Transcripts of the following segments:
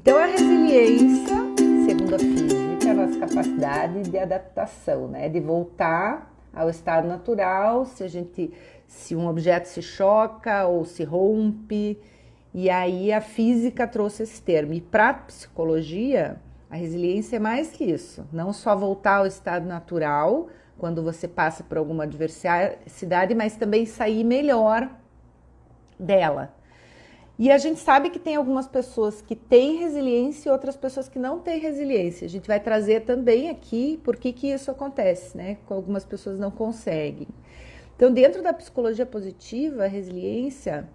Então, a resiliência, segundo a física, é a nossa capacidade de adaptação, né? De voltar ao estado natural, se um objeto se choca ou se rompe. E aí a física trouxe esse termo. E para a psicologia, a resiliência é mais que isso. Não só voltar ao estado natural, quando você passa por alguma adversidade, mas também sair melhor dela. E a gente sabe que tem algumas pessoas que têm resiliência e outras pessoas que não têm resiliência. A gente vai trazer também aqui por que isso acontece, né? Com algumas pessoas não conseguem. Então, dentro da psicologia positiva, a resiliência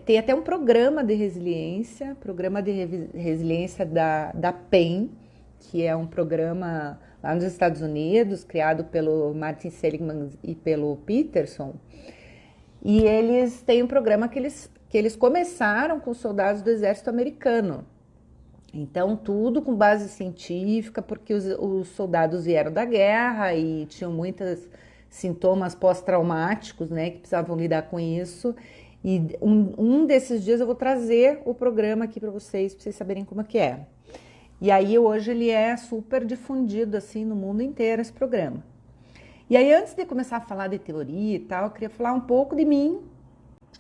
tem até um programa de resiliência da PEN, que é um programa lá nos Estados Unidos, criado pelo Martin Seligman e pelo Peterson. E eles têm um programa que eles começaram com soldados do exército americano. Então, tudo com base científica, porque os soldados vieram da guerra e tinham muitos sintomas pós-traumáticos, né, que precisavam lidar com isso. E um desses dias eu vou trazer o programa aqui para vocês saberem como é que é. E aí, hoje, ele é super difundido, assim, no mundo inteiro, esse programa. E aí, antes de começar a falar de teoria e tal, eu queria falar um pouco de mim.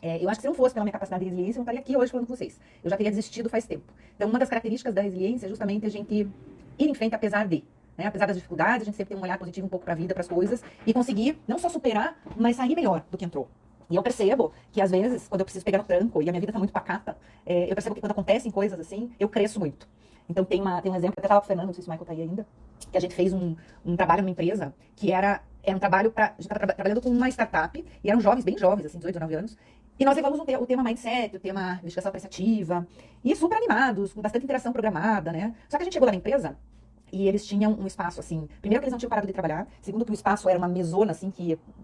Eu acho que se não fosse pela minha capacidade de resiliência, eu não estaria aqui hoje falando com vocês. Eu já teria desistido faz tempo. Então, uma das características da resiliência é justamente a gente ir em frente apesar de. Né? Apesar das dificuldades, a gente sempre tem um olhar positivo um pouco para a vida, para as coisas, e conseguir não só superar, mas sair melhor do que entrou. E eu percebo que, às vezes, quando eu preciso pegar no tranco e a minha vida está muito pacata, eu percebo que quando acontecem coisas assim, eu cresço muito. Então, tem um exemplo, eu até estava com o Fernando, não sei se o Michael está aí ainda, que a gente fez um trabalho numa empresa que era um trabalho para... A gente estava trabalhando com uma startup, e eram jovens, bem jovens, assim, 18, 19 anos, e nós levamos o tema mindset, o tema investigação apreciativa, e super animados, com bastante interação programada, né? Só que a gente chegou lá na empresa, e eles tinham um espaço, assim, primeiro que eles não tinham parado de trabalhar, segundo que o espaço era uma mesona, assim,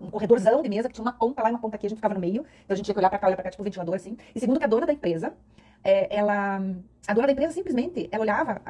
um corredorzão de mesa, que tinha uma ponta lá e uma ponta aqui, a gente ficava no meio, então a gente tinha que olhar pra cá, tipo um ventilador, assim, e segundo que a dona da empresa, a dona da empresa simplesmente, ela olhava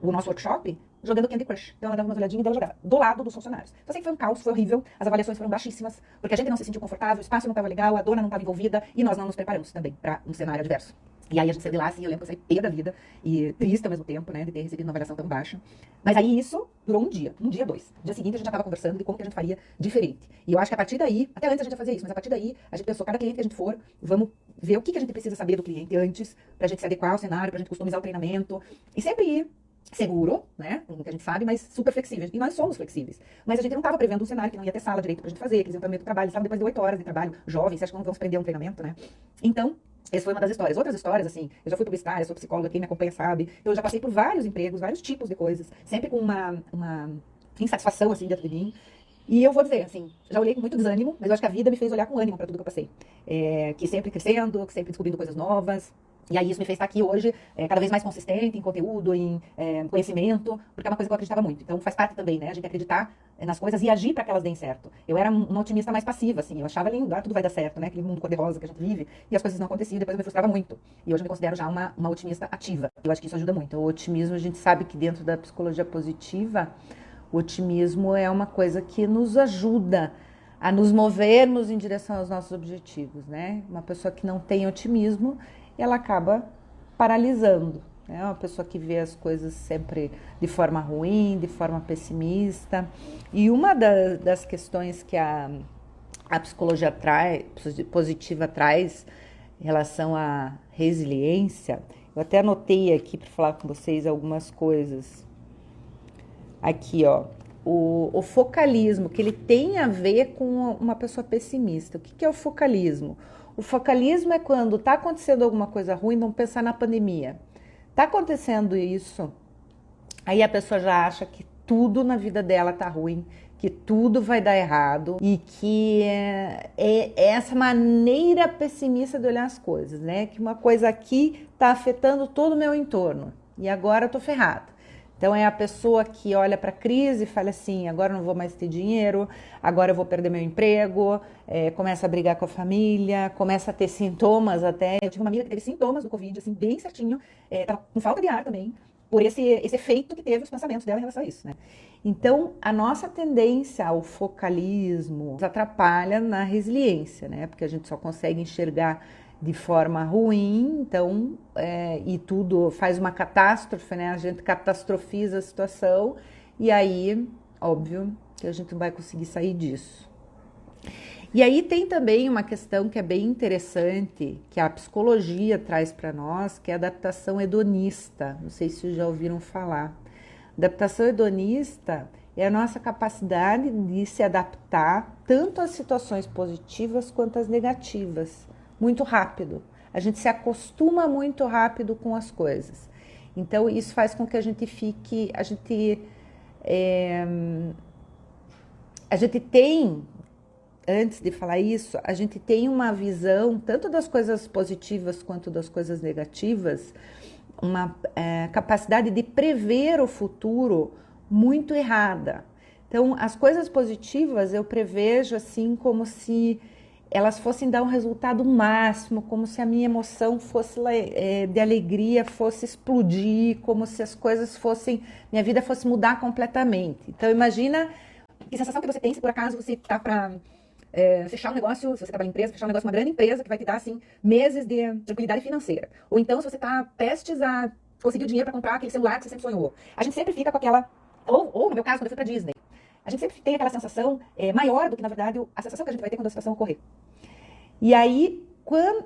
o nosso workshop jogando Candy Crush. Então ela dava umas olhadinhas e ela jogava do lado dos funcionários. Então assim, foi um caos, foi horrível, as avaliações foram baixíssimas, porque a gente não se sentiu confortável, o espaço não estava legal, a dona não estava envolvida e nós não nos preparamos também para um cenário adverso. E aí a gente saiu de lá, assim, eu lembro que eu saí pé da vida e triste ao mesmo tempo, né, de ter recebido uma avaliação tão baixa. Mas aí isso durou um dia, dois. No dia seguinte a gente já estava conversando de como que a gente faria diferente. E eu acho que a partir daí, até antes a gente ia fazer isso, mas a partir daí a gente pensou, cada cliente que a gente for, vamos ver o que a gente precisa saber do cliente antes, pra gente se adequar ao cenário, pra gente customizar o treinamento. E sempre ir seguro, né, como que a gente sabe, mas super flexível. E nós somos flexíveis. Mas a gente não estava prevendo um cenário que não ia ter sala direito pra gente fazer, que eles iam ter medo do trabalho, sabe, depois de 8 horas de trabalho, jovens, você acha que não vão se prender a um treinamento, né? Então, essa foi uma das histórias. Outras histórias, assim, eu já fui publicitária, sou psicóloga, quem me acompanha sabe. Então, eu já passei por vários empregos, vários tipos de coisas, sempre com uma insatisfação, assim, dentro de mim. E eu vou dizer, assim, já olhei com muito desânimo, mas eu acho que a vida me fez olhar com ânimo para tudo que eu passei. Que sempre crescendo, que sempre descobrindo coisas novas. E aí isso me fez estar aqui hoje, cada vez mais consistente em conteúdo, em conhecimento, porque é uma coisa que eu acreditava muito. Então faz parte também, né, a gente acreditar nas coisas e agir para que elas deem certo. Eu era uma otimista mais passiva, assim, eu achava lindo, tudo vai dar certo, né, aquele mundo cor-de-rosa que a gente vive, e as coisas não aconteciam, depois eu me frustrava muito. E hoje eu me considero já uma otimista ativa. Eu acho que isso ajuda muito. O otimismo, a gente sabe que dentro da psicologia positiva, o otimismo é uma coisa que nos ajuda a nos movermos em direção aos nossos objetivos, né? Uma pessoa que não tem otimismo, ela acaba paralisando, né? Uma pessoa que vê as coisas sempre de forma ruim, de forma pessimista. E uma das questões que a psicologia positiva traz em relação à resiliência, eu até anotei aqui para falar com vocês algumas coisas. Aqui, ó, o focalismo, que ele tem a ver com uma pessoa pessimista. O que é o focalismo? O focalismo é quando está acontecendo alguma coisa ruim, vamos pensar na pandemia. Está acontecendo isso, aí a pessoa já acha que tudo na vida dela tá ruim, que tudo vai dar errado e que é essa maneira pessimista de olhar as coisas, né? Que uma coisa aqui está afetando todo o meu entorno e agora eu tô ferrada. Então é a pessoa que olha para a crise e fala assim, agora eu não vou mais ter dinheiro, agora eu vou perder meu emprego, começa a brigar com a família, começa a ter sintomas até. Eu tive uma amiga que teve sintomas do Covid, assim, bem certinho, tava com falta de ar também, por esse efeito que teve os pensamentos dela em relação a isso, né? Então, a nossa tendência ao focalismo nos atrapalha na resiliência, né? Porque a gente só consegue enxergar de forma ruim, então, e tudo faz uma catástrofe, né? A gente catastrofiza a situação e aí, óbvio, que a gente não vai conseguir sair disso. E aí tem também uma questão que é bem interessante, que a psicologia traz para nós, que é a adaptação hedonista. Não sei se vocês já ouviram falar. Adaptação hedonista é a nossa capacidade de se adaptar tanto às situações positivas quanto às negativas, muito rápido. A gente se acostuma muito rápido com as coisas. Então isso faz com que a gente fique, a gente tem, antes de falar isso, a gente tem uma visão tanto das coisas positivas quanto das coisas negativas, uma capacidade de prever o futuro muito errada. Então, as coisas positivas eu prevejo assim como se elas fossem dar um resultado máximo, como se a minha emoção fosse de alegria fosse explodir, como se as coisas fossem, minha vida fosse mudar completamente. Então, imagina que sensação que você tem se por acaso você está para fechar um negócio, se você trabalha em empresa, fechar um negócio, uma grande empresa que vai te dar, assim, meses de tranquilidade financeira. Ou então, se você está prestes a conseguir o dinheiro para comprar aquele celular que você sempre sonhou. A gente sempre fica com aquela... Ou no meu caso, quando eu fui para Disney, a gente sempre tem aquela sensação maior do que, na verdade, a sensação que a gente vai ter quando a situação ocorrer. E aí,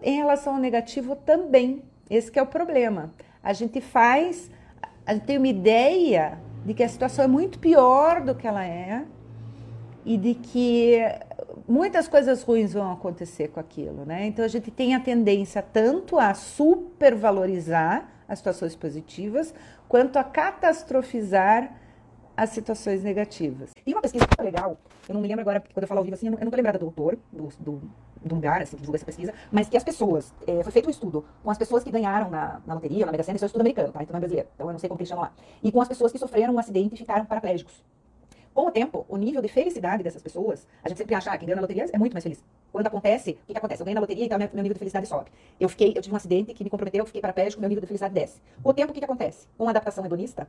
em relação ao negativo também, esse que é o problema. A gente tem uma ideia de que a situação é muito pior do que ela é, e de que muitas coisas ruins vão acontecer com aquilo, né? Então a gente tem a tendência tanto a supervalorizar as situações positivas, quanto a catastrofizar as situações negativas. E uma pesquisa muito legal, eu não me lembro agora, quando eu falo ao vivo assim, eu não tô lembrada do autor, do lugar, assim, que divulga essa pesquisa, mas que as pessoas, foi feito um estudo com as pessoas que ganharam na loteria, ou na Mega Sena, isso é um estudo americano, tá? Então não é brasileiro, então eu não sei como que eles chamam lá. E com as pessoas que sofreram um acidente e ficaram paraplégicos. Com o tempo, o nível de felicidade dessas pessoas, a gente sempre acha que quem ganha na loteria é muito mais feliz. Quando acontece, o que acontece? Eu ganhei na loteria, então meu nível de felicidade sobe. Eu tive um acidente que me comprometeu, eu fiquei paraplégico, meu nível de felicidade desce. Com o tempo, o que acontece? Com a adaptação hedonista,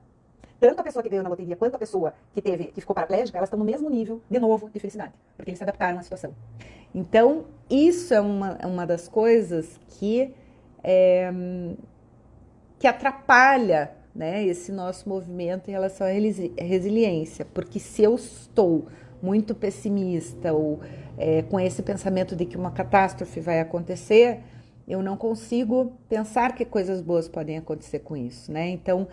tanto a pessoa que ganhou na loteria quanto a pessoa que ficou paraplégica, elas estão no mesmo nível, de novo, de felicidade. Porque eles se adaptaram à situação. Então, isso é uma das coisas que atrapalha, né, esse nosso movimento em relação à resiliência, porque se eu estou muito pessimista ou com esse pensamento de que uma catástrofe vai acontecer, eu não consigo pensar que coisas boas podem acontecer com isso, né? Então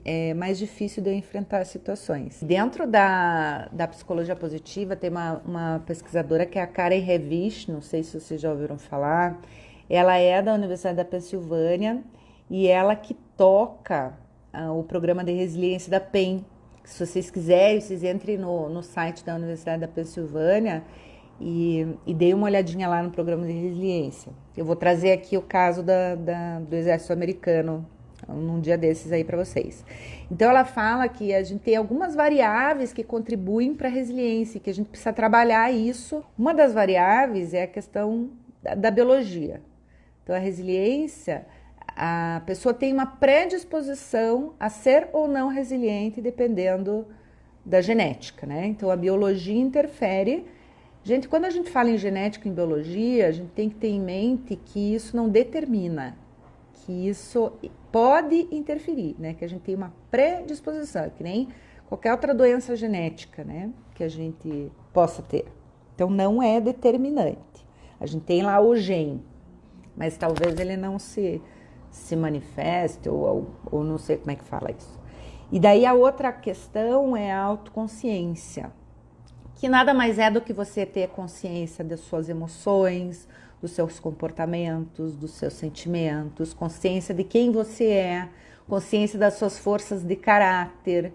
é mais difícil de eu enfrentar situações. Dentro da psicologia positiva tem uma pesquisadora que é a Karen Hevish, não sei se vocês já ouviram falar. Ela é da Universidade da Pensilvânia e ela que toca o programa de resiliência da PEN. Se vocês quiserem, vocês entrem no site da Universidade da Pensilvânia e deem uma olhadinha lá no programa de resiliência. Eu vou trazer aqui o caso do Exército Americano num dia desses aí para vocês. Então ela fala que a gente tem algumas variáveis que contribuem para a resiliência, que a gente precisa trabalhar isso. Uma das variáveis é a questão da biologia. Então a resiliência, a pessoa tem uma predisposição a ser ou não resiliente dependendo da genética, né? Então a biologia interfere. Gente, quando a gente fala em genética e em biologia, a gente tem que ter em mente que isso não determina, que isso pode interferir, né? Que a gente tem uma predisposição, que nem qualquer outra doença genética, né? Que a gente possa ter. Então não é determinante. A gente tem lá o gene, mas talvez ele não se manifeste ou não sei como é que fala isso. E daí a outra questão é a autoconsciência, que nada mais é do que você ter consciência das suas emoções, dos seus comportamentos, dos seus sentimentos, consciência de quem você é, consciência das suas forças de caráter,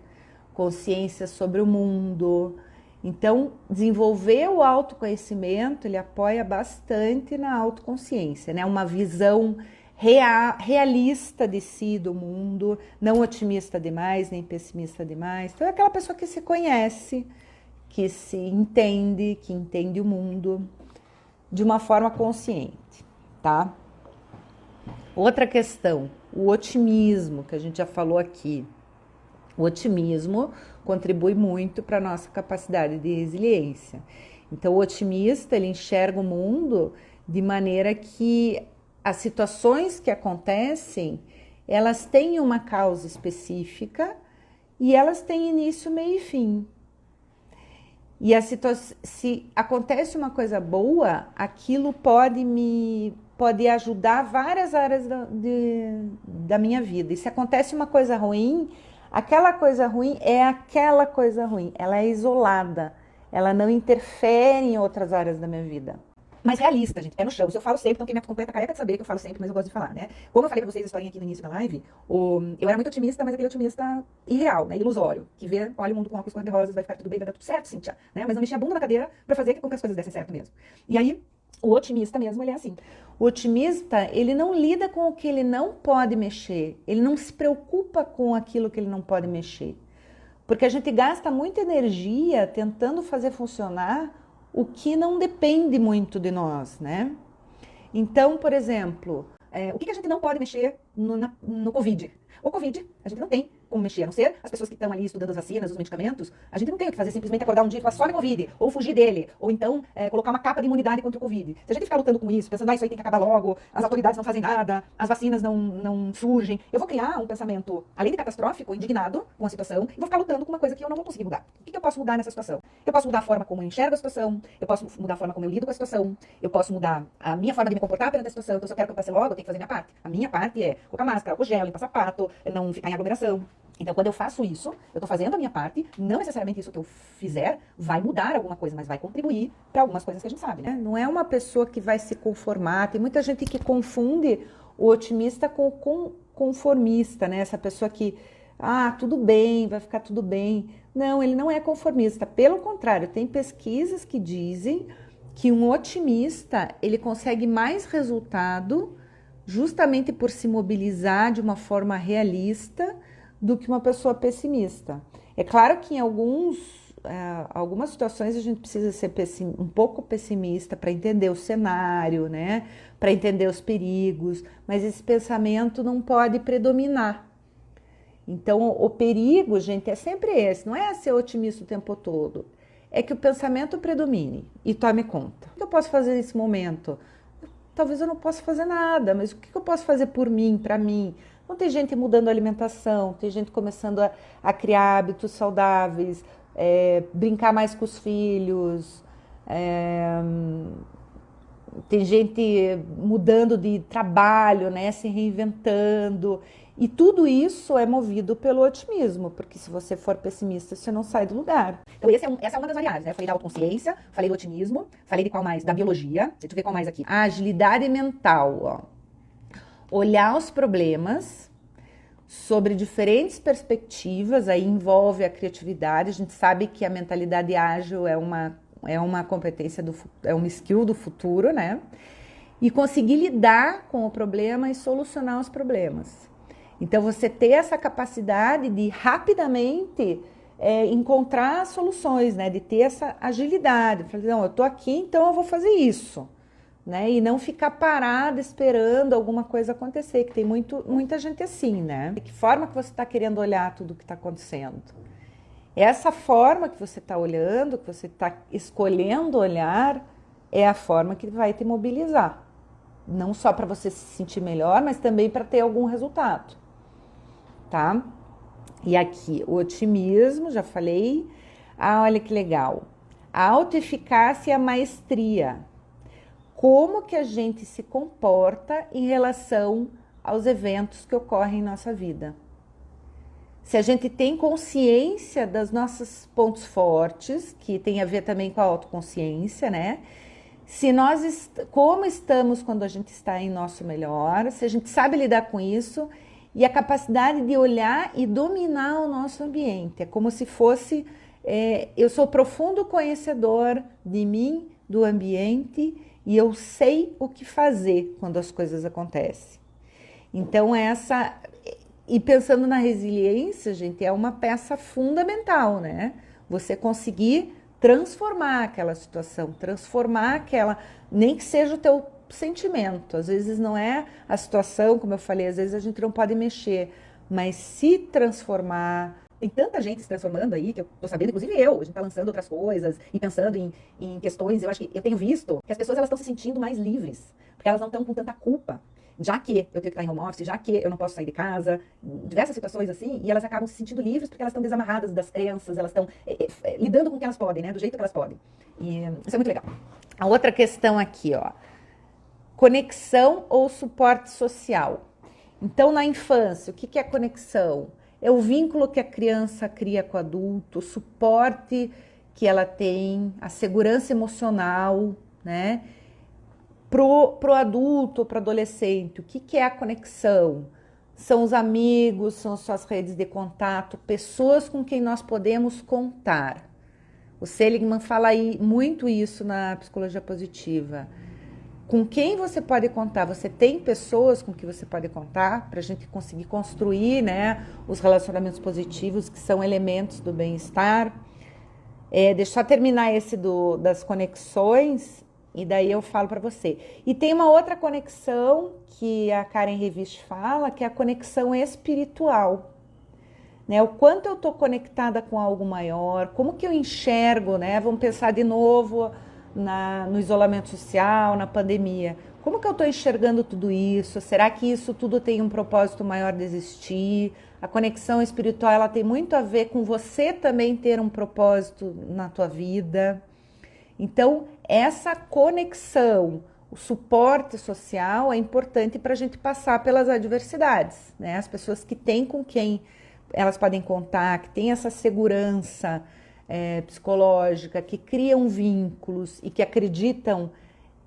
consciência sobre o mundo. Então, desenvolver o autoconhecimento, ele apoia bastante na autoconsciência, né? Uma visão realista de si, do mundo, não otimista demais, nem pessimista demais. Então, é aquela pessoa que se conhece, que se entende, que entende o mundo de uma forma consciente, tá? Outra questão, o otimismo, que a gente já falou aqui. O otimismo contribui muito para a nossa capacidade de resiliência. Então, o otimista, ele enxerga o mundo de maneira que as situações que acontecem, elas têm uma causa específica e elas têm início, meio e fim. E se acontece uma coisa boa, aquilo pode ajudar várias áreas da minha vida. E se acontece uma coisa ruim, aquela coisa ruim é aquela coisa ruim. Ela é isolada, ela não interfere em outras áreas da minha vida. Mas realista, gente, pé no chão. Isso eu falo sempre, então quem me acompanha tá careca de saber que eu falo sempre, mas eu gosto de falar, né? Como eu falei pra vocês a historinha aqui no início da live, eu era muito otimista, mas aquele otimista irreal, né? Ilusório. Que vê, olha o mundo com óculos cor-de-rosas, vai ficar tudo bem, vai dar tudo certo, Cíntia, né? Mas não mexia a bunda na cadeira pra fazer com que as coisas dessem certo mesmo. E aí, o otimista mesmo, ele é assim. O otimista, ele não lida com o que ele não pode mexer. Ele não se preocupa com aquilo que ele não pode mexer. Porque a gente gasta muita energia tentando fazer funcionar o que não depende muito de nós, né? Então, por exemplo, o que a gente não pode mexer no Covid? O Covid, a gente não tem como mexer, a não ser as pessoas que estão ali estudando as vacinas, os medicamentos, a gente não tem o que fazer, simplesmente acordar um dia e falar só no Covid, ou fugir dele, ou então colocar uma capa de imunidade contra o Covid. Se a gente ficar lutando com isso, pensando, isso aí tem que acabar logo, as autoridades não fazem nada, as vacinas não surgem, eu vou criar um pensamento, além de catastrófico, indignado com a situação, e vou ficar lutando com uma coisa que eu não vou conseguir mudar. O que eu posso mudar nessa situação? Eu posso mudar a forma como eu enxergo a situação, eu posso mudar a forma como eu lido com a situação, eu posso mudar a minha forma de me comportar perante a situação, então se eu quero que eu passe logo, eu tenho que fazer minha parte. A minha parte é colocar máscara, álcool gel, limpar sapato, não ficar em aglomeração. Então, quando eu faço isso, eu estou fazendo a minha parte, não necessariamente isso que eu fizer vai mudar alguma coisa, mas vai contribuir para algumas coisas que a gente sabe, né? Não é uma pessoa que vai se conformar. Tem muita gente que confunde o otimista com o conformista, né? Essa pessoa que, tudo bem, vai ficar tudo bem. Não, ele não é conformista. Pelo contrário, tem pesquisas que dizem que um otimista, ele consegue mais resultado justamente por se mobilizar de uma forma realista do que uma pessoa pessimista. É claro que em algumas situações a gente precisa ser um pouco pessimista para entender o cenário, né? Para entender os perigos, mas esse pensamento não pode predominar. Então, o perigo, gente, é sempre esse, não é ser otimista o tempo todo, é que o pensamento predomine e tome conta. O que eu posso fazer nesse momento? Talvez eu não possa fazer nada, mas o que eu posso fazer por mim, para mim? Então, tem gente mudando a alimentação, tem gente começando a criar hábitos saudáveis, brincar mais com os filhos, tem gente mudando de trabalho, né, se reinventando. E tudo isso é movido pelo otimismo, porque se você for pessimista, você não sai do lugar. Então essa é uma das variáveis, né? Eu falei da autoconsciência, falei do otimismo, falei de qual mais? Da biologia. Deixa eu ver qual mais aqui. A agilidade mental, ó. Olhar os problemas sobre diferentes perspectivas, aí envolve a criatividade. A gente sabe que a mentalidade ágil é uma competência, é uma skill do futuro, né? E conseguir lidar com o problema e solucionar os problemas. Então, você ter essa capacidade de rapidamente encontrar soluções, né? De ter essa agilidade. Falar, não, eu tô aqui, então eu vou fazer isso. Né? E não ficar parada esperando alguma coisa acontecer, que tem muita gente assim, né? De que forma que você está querendo olhar tudo o que está acontecendo? Essa forma que você está olhando, que você está escolhendo olhar, é a forma que vai te mobilizar. Não só para você se sentir melhor, mas também para ter algum resultado, tá? E aqui, o otimismo, já falei. Olha que legal. A autoeficácia e a maestria. Como que a gente se comporta em relação aos eventos que ocorrem em nossa vida. Se a gente tem consciência dos nossos pontos fortes, que tem a ver também com a autoconsciência, né? Se nós, como estamos quando a gente está em nosso melhor, se a gente sabe lidar com isso, e a capacidade de olhar e dominar o nosso ambiente. É como se fosse, eu sou profundo conhecedor de mim, do ambiente, e eu sei o que fazer quando as coisas acontecem. Então, e pensando na resiliência, gente, é uma peça fundamental, né? Você conseguir transformar aquela situação, transformar aquela, nem que seja o teu sentimento. Às vezes não é a situação, como eu falei, às vezes a gente não pode mexer, mas se transformar, tem tanta gente se transformando aí, que eu tô sabendo, inclusive eu, a gente tá lançando outras coisas e pensando em questões, eu acho que eu tenho visto que as pessoas elas estão se sentindo mais livres, porque elas não estão com tanta culpa. Já que eu tenho que estar em home office, já que eu não posso sair de casa, diversas situações assim, e elas acabam se sentindo livres porque elas estão desamarradas das crenças, elas estão lidando com o que elas podem, né, do jeito que elas podem. E isso é muito legal. A outra questão aqui, ó. Conexão ou suporte social? Então, na infância, o que é conexão? É o vínculo que a criança cria com o adulto, o suporte que ela tem, a segurança emocional, né? Pro adulto, pro adolescente, o que é a conexão? São os amigos, são as suas redes de contato, pessoas com quem nós podemos contar. O Seligman fala aí muito isso na psicologia positiva. Com quem você pode contar? Você tem pessoas com que você pode contar para a gente conseguir construir, né, os relacionamentos positivos, que são elementos do bem-estar. Deixa eu só terminar esse das conexões e daí eu falo para você. E tem uma outra conexão que a Karen Revich fala, que é a conexão espiritual. Né? O quanto eu estou conectada com algo maior, como que eu enxergo, né? Vamos pensar de novo no isolamento social, na pandemia. Como que eu estou enxergando tudo isso? Será que isso tudo tem um propósito maior de existir? A conexão espiritual ela tem muito a ver com você também ter um propósito na tua vida. Então, essa conexão, o suporte social é importante para a gente passar pelas adversidades, né? As pessoas que têm com quem elas podem contar, que têm essa segurança psicológica, que criam vínculos e que acreditam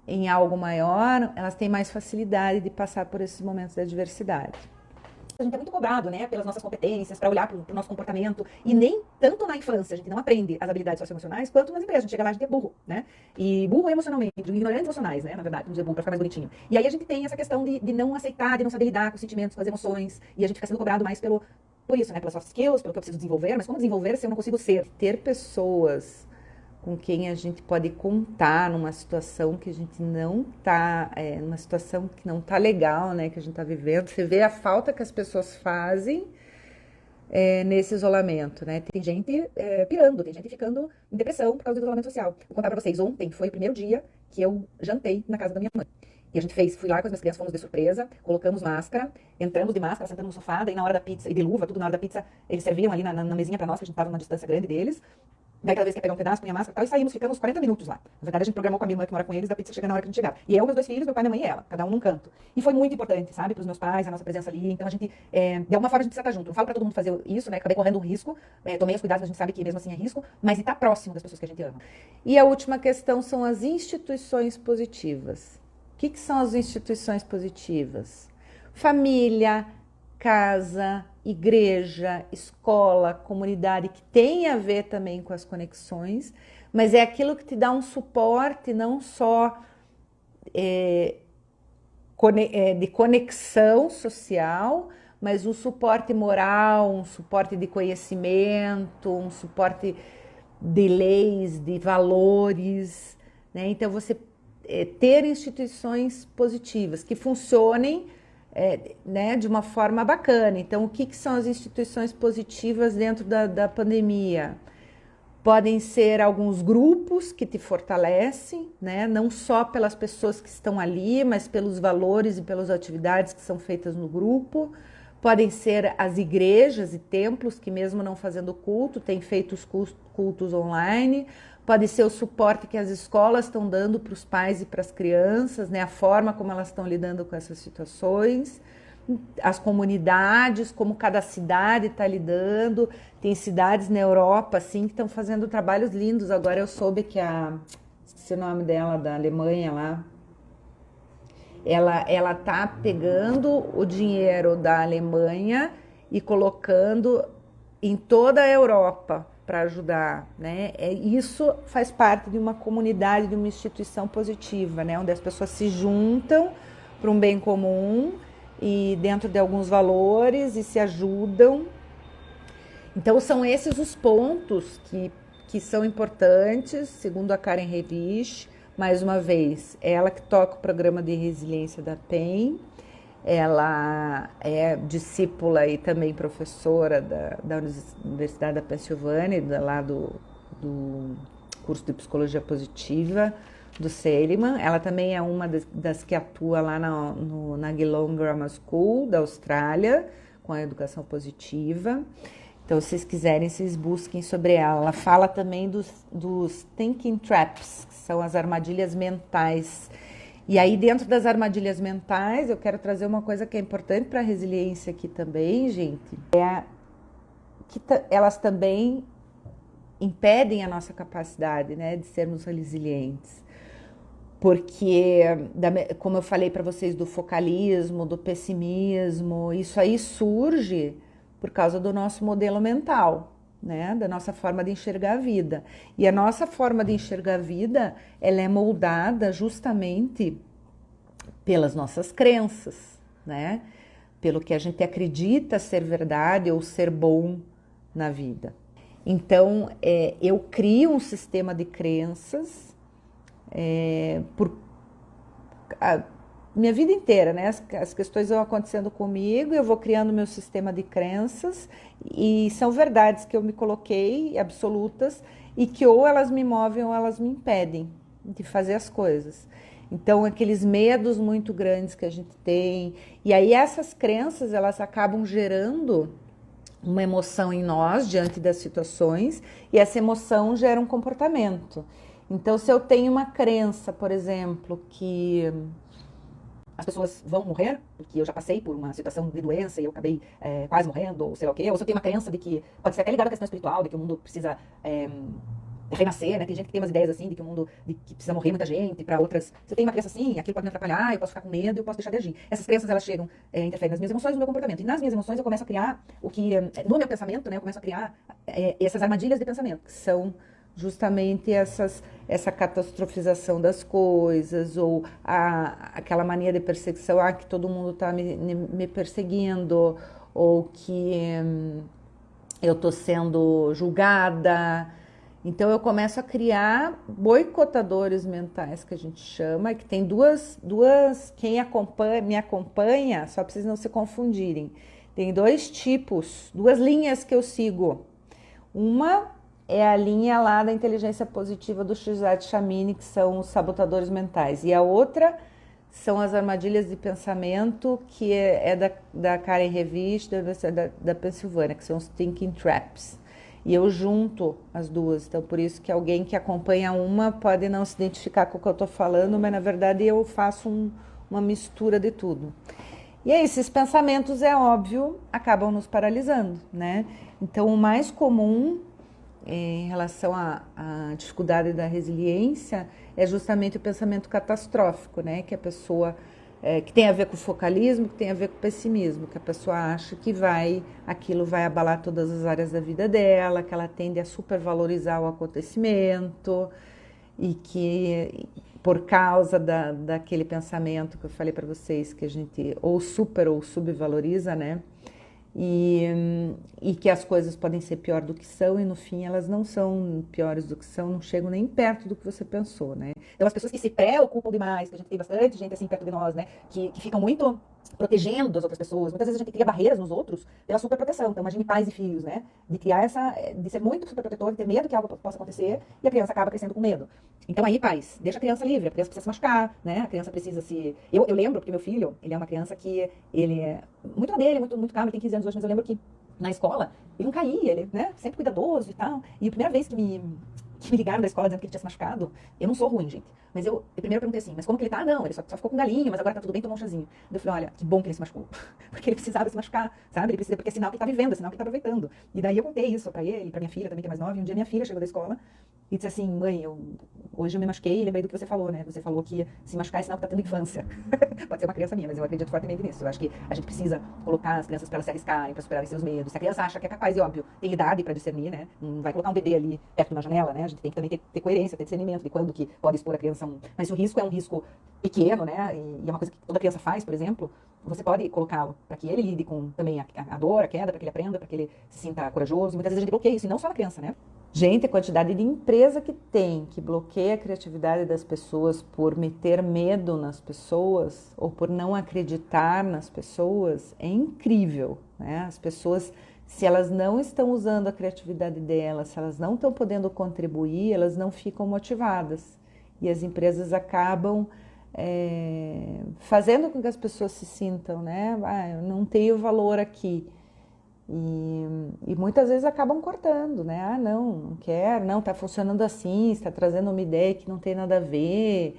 em algo maior, elas têm mais facilidade de passar por esses momentos de adversidade. A gente é muito cobrado, né, pelas nossas competências, para olhar para o nosso comportamento, e nem tanto na infância, a gente não aprende as habilidades socioemocionais, quanto nas empresas, a gente chega lá, a gente é burro, né, e burro emocionalmente, ignorantes emocionais, né, na verdade, vamos dizer burro para ficar mais bonitinho. E aí a gente tem essa questão de não aceitar, de não saber lidar com os sentimentos, com as emoções, e a gente fica sendo cobrado mais por isso, né, pelas soft skills, pelo que eu preciso desenvolver, mas como desenvolver se eu não consigo ser? Ter pessoas com quem a gente pode contar numa situação que a gente não tá, numa situação que não tá legal, né, que a gente tá vivendo. Você vê a falta que as pessoas fazem nesse isolamento, né? Tem gente pirando, tem gente ficando em depressão por causa do isolamento social. Vou contar pra vocês, ontem foi o primeiro dia que eu jantei na casa da minha mãe. E a gente fui lá com as minhas crianças, fomos de surpresa, colocamos máscara, entramos de máscara, sentamos no sofá, daí na hora da pizza, e de luva, tudo na hora da pizza, eles serviam ali na mesinha pra nós, que a gente tava numa distância grande deles. Daí cada vez que ia pegar um pedaço, punha máscara e tal, e saímos, ficamos 40 minutos lá. Na verdade, a gente programou com a minha irmã que mora com eles, da pizza chegar na hora que a gente chegava. E eu, meus dois filhos, meu pai, minha mãe e ela, cada um num canto. E foi muito importante, sabe, pros meus pais, a nossa presença ali. Então a gente, de alguma forma, a gente precisa estar junto. Não falo pra todo mundo fazer isso, né, acabei correndo um risco, tomei os cuidados, a gente sabe que mesmo assim é risco, mas estar próximo das pessoas que a gente ama. E a última questão são as instituições positivas. O que são as instituições positivas? Família, casa, igreja, escola, comunidade, que tem a ver também com as conexões, mas é aquilo que te dá um suporte não só de conexão social, mas um suporte moral, um suporte de conhecimento, um suporte de leis, de valores, né? Então você ter instituições positivas que funcionem né, de uma forma bacana. Então, o que são as instituições positivas dentro da pandemia? Podem ser alguns grupos que te fortalecem, né? Não só pelas pessoas que estão ali, mas pelos valores e pelas atividades que são feitas no grupo. Podem ser as igrejas e templos que, mesmo não fazendo culto, têm feito os cultos online. Pode ser o suporte que as escolas estão dando para os pais e para as crianças, né? A forma como elas estão lidando com essas situações. As comunidades, como cada cidade está lidando. Tem cidades na Europa, assim, que estão fazendo trabalhos lindos. Agora eu soube que esqueci o nome dela, da Alemanha lá. Ela tá pegando o dinheiro da Alemanha e colocando em toda a Europa para ajudar, né? Isso faz parte de uma comunidade, de uma instituição positiva, né? Onde as pessoas se juntam para um bem comum e dentro de alguns valores e se ajudam. Então são esses os pontos que são importantes, segundo a Karen Revich. Mais uma vez, ela que toca o programa de resiliência da PEN. Ela é discípula e também professora da Universidade da Pensilvânia, lá do curso de Psicologia Positiva do Seligman. Ela também é uma das que atua lá na Geelong Grammar School da Austrália, com a educação positiva. Então, se vocês quiserem, vocês busquem sobre ela. Ela fala também dos thinking traps, que são as armadilhas mentais. E aí, dentro das armadilhas mentais, eu quero trazer uma coisa que é importante para a resiliência aqui também, gente, é que elas também impedem a nossa capacidade, né, de sermos resilientes. Porque, como eu falei para vocês, do focalismo, do pessimismo, isso aí surge por causa do nosso modelo mental, né? Da nossa forma de enxergar a vida. E a nossa forma de enxergar a vida, ela é moldada justamente pelas nossas crenças, né? Pelo que a gente acredita ser verdade ou ser bom na vida. Então, eu crio um sistema de crenças por a minha vida inteira, né? As questões vão acontecendo comigo, eu vou criando meu sistema de crenças e são verdades que eu me coloquei, absolutas, e que ou elas me movem ou elas me impedem de fazer as coisas. Então, aqueles medos muito grandes que a gente tem, e aí essas crenças, elas acabam gerando uma emoção em nós diante das situações, e essa emoção gera um comportamento. Então, se eu tenho uma crença, por exemplo, que as pessoas vão morrer, porque eu já passei por uma situação de doença e eu acabei quase morrendo, ou sei lá o quê, ou se eu tenho uma crença de que, pode ser até ligado à questão espiritual, de que o mundo precisa renascer, né? Tem gente que tem umas ideias assim, de que o mundo, de que precisa morrer muita gente, para outras, se eu tenho uma crença assim, aquilo pode me atrapalhar, eu posso ficar com medo, eu posso deixar de agir. Essas crenças, elas chegam, interferem nas minhas emoções e no meu comportamento. E nas minhas emoções eu começo a criar o que, no meu pensamento, né, eu começo a criar essas armadilhas de pensamento, que são justamente essa catastrofização das coisas, ou aquela mania de perseguição, que todo mundo está me perseguindo, ou que eu estou sendo julgada. Então eu começo a criar boicotadores mentais, que a gente chama, que tem duas quem me acompanha, só para vocês não se confundirem, tem dois tipos, duas linhas que eu sigo. Uma é a linha lá da inteligência positiva do Shirzad Chamini, que são os sabotadores mentais. E a outra são as armadilhas de pensamento, que é da Karen Revich, da Pensilvânia, que são os thinking traps. E eu junto as duas. Então, por isso que alguém que acompanha uma pode não se identificar com o que eu estou falando, mas na verdade eu faço uma mistura de tudo. E aí, esses pensamentos, é óbvio, acabam nos paralisando, né? Então, o mais comum em relação à dificuldade da resiliência é justamente o pensamento catastrófico, né? Que a pessoa, que tem a ver com o focalismo, que tem a ver com o pessimismo, que a pessoa acha que aquilo vai abalar todas as áreas da vida dela, que ela tende a supervalorizar o acontecimento e que por causa daquele pensamento que eu falei para vocês, que a gente ou super ou subvaloriza, né? E que as coisas podem ser pior do que são, e no fim elas não são piores do que são, não chegam nem perto do que você pensou, né? Então as pessoas que se preocupam demais, que a gente tem bastante gente assim perto de nós, né? Que ficam muito protegendo as outras pessoas. Muitas vezes a gente cria barreiras nos outros pela superproteção. Então imagine pais e filhos, né? De criar de ser muito superprotetor, de ter medo que algo possa acontecer, e a criança acaba crescendo com medo. Então aí, pais, deixa a criança livre, a criança precisa se machucar, né? A criança precisa se... Eu lembro, porque meu filho, ele é uma criança que ele é muito na dele, muito calmo, ele tem 15 anos hoje, mas eu lembro que na escola ele não caía, ele, né? Sempre cuidadoso e tal. E a primeira vez que me ligaram da escola dizendo que ele tinha se machucado, eu não sou ruim, gente. Mas eu primeiro perguntei assim, mas como que ele tá? Não, ele só ficou com galinho, mas agora tá tudo bem, tomou um chazinho. Eu falei, olha, que bom que ele se machucou. Porque ele precisava se machucar, sabe? Ele precisa, porque é sinal que ele tá vivendo, é sinal que ele tá aproveitando. E daí eu contei isso pra ele, pra minha filha também, que é mais nova, e um dia minha filha chegou da escola e disse assim, mãe, hoje eu me machuquei e lembrei do que você falou, né? Você falou que se machucar é sinal que tá tendo infância. Pode ser uma criança minha, mas eu acredito fortemente nisso. Eu acho que a gente precisa colocar as crianças para elas se arriscarem, para superarem seus medos. Se a criança acha que é capaz, e óbvio, tem idade para discernir, né? Não vai colocar um bebê ali perto de uma janela, né? A gente tem que também ter coerência, ter discernimento de quando que pode expor a criança Mas se o risco é um risco pequeno, né? E é uma coisa que toda criança faz, por exemplo, você pode colocá-lo para que ele lide com também a dor, a queda, para que ele aprenda, para que ele se sinta corajoso. E muitas vezes a gente bloqueia isso, e não só na criança, né? Gente, a quantidade de empresa que tem, que bloqueia a criatividade das pessoas por meter medo nas pessoas ou por não acreditar nas pessoas, é incrível, né? As pessoas, se elas não estão usando a criatividade delas, se elas não estão podendo contribuir, elas não ficam motivadas. E as empresas acabam fazendo com que as pessoas se sintam, né? Ah, eu não tenho valor aqui. E muitas vezes acabam cortando, né? Ah, não quero, não, tá funcionando assim, está trazendo uma ideia que não tem nada a ver.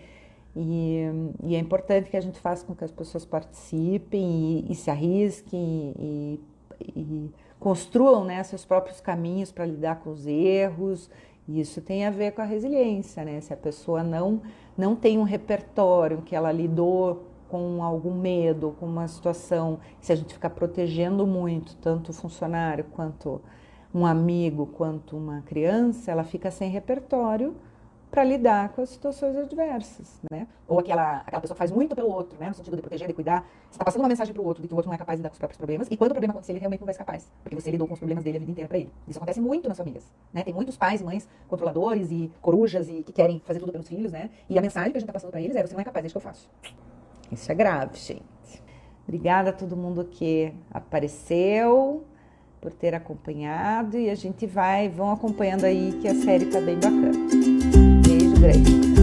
E é importante que a gente faça com que as pessoas participem e se arrisquem e construam, né, seus próprios caminhos para lidar com os erros. E isso tem a ver com a resiliência, né? Se a pessoa não tem um repertório que ela lidou com algum medo, com uma situação, se a gente ficar protegendo muito, tanto o funcionário quanto um amigo, quanto uma criança, ela fica sem repertório para lidar com as situações adversas, né? Ou aquela pessoa que faz muito pelo outro, né? No sentido de proteger, de cuidar. Você está passando uma mensagem para o outro de que o outro não é capaz de lidar com os próprios problemas. E quando o problema acontecer, ele realmente não vai ser capaz. Porque você lidou com os problemas dele a vida inteira para ele. Isso acontece muito nas famílias, né? Tem muitos pais e mães controladores e corujas e que querem fazer tudo pelos filhos, né? E a mensagem que a gente está passando para eles é: você não é capaz, deixa que eu faço. Isso é grave, gente. Obrigada a todo mundo que apareceu, por ter acompanhado, e a gente vão acompanhando aí que a série tá bem bacana. Beijo grande.